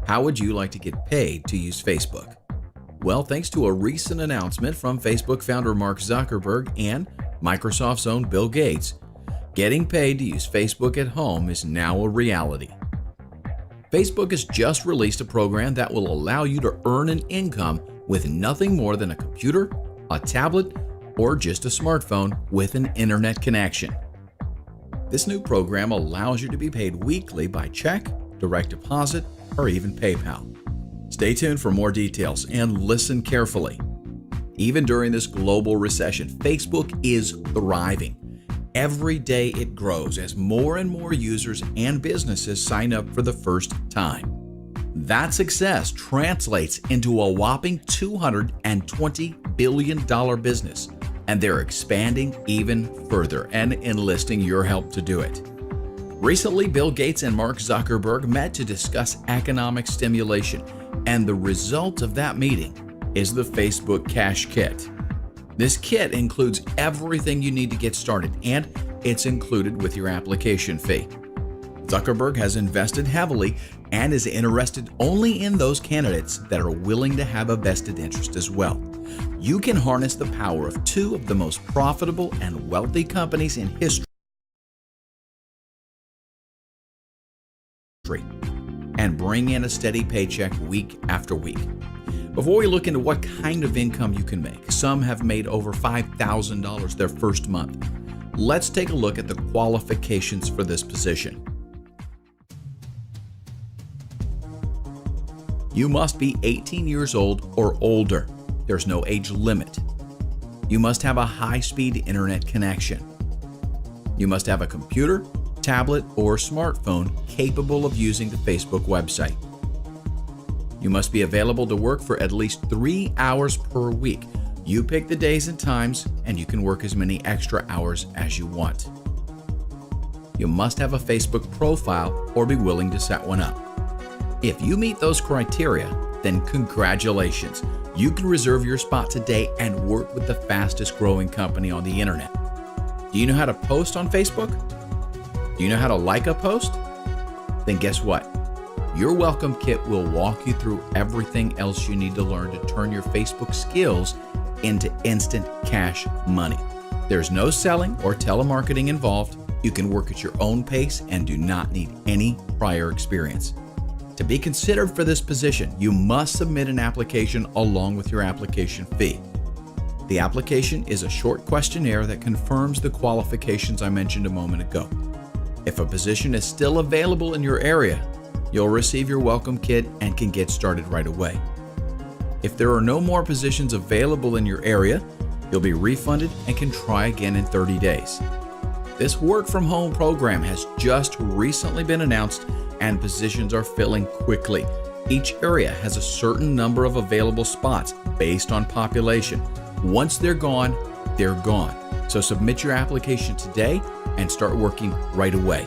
How would you like to get paid to use Facebook? Well, thanks to a recent announcement from Facebook founder Mark Zuckerberg and Microsoft's own Bill Gates, getting paid to use Facebook at home is now a reality. Facebook has just released a program that will allow you to earn an income with nothing more than a computer, a tablet, or just a smartphone with an internet connection. This new program allows you to be paid weekly by check, direct deposit, or even PayPal. Stay tuned for more details and listen carefully. Even during this global recession, Facebook is thriving. Every day it grows as more and more users and businesses sign up for the first time. That success translates into a whopping $220 billion business, and they're expanding even further and enlisting your help to do it. Recently, Bill Gates and Mark Zuckerberg met to discuss economic stimulation, and the result of that meeting is the Facebook Cash Kit. This kit includes everything you need to get started, and it's included with your application fee. Zuckerberg has invested heavily and is interested only in those candidates that are willing to have a vested interest as well. You can harness the power of two of the most profitable and wealthy companies in history and bring in a steady paycheck week after week. Before we look into what kind of income you can make, some have made over $5,000 their first month. Let's take a look at the qualifications for this position. You must be 18 years old or older. There's no age limit. You must have a high-speed internet connection. You must have a computer, tablet, or smartphone capable of using the Facebook website. You must be available to work for at least 3 hours per week. You pick the days and times, and you can work as many extra hours as you want. You must have a Facebook profile or be willing to set one up. If you meet those criteria, then congratulations. You can reserve your spot today and work with the fastest growing company on the internet. Do you know how to post on Facebook? Do you know how to like a post? Then guess what? Your welcome kit will walk you through everything else you need to learn to turn your Facebook skills into instant cash money. There's no selling or telemarketing involved. You can work at your own pace and do not need any prior experience. To be considered for this position, you must submit an application along with your application fee. The application is a short questionnaire that confirms the qualifications I mentioned a moment ago. If a position is still available in your area, you'll receive your welcome kit and can get started right away. If there are no more positions available in your area, you'll be refunded and can try again in 30 days. This work from home program has just recently been announced and positions are filling quickly. Each area has a certain number of available spots based on population. Once they're gone, they're gone. So submit your application today and start working right away.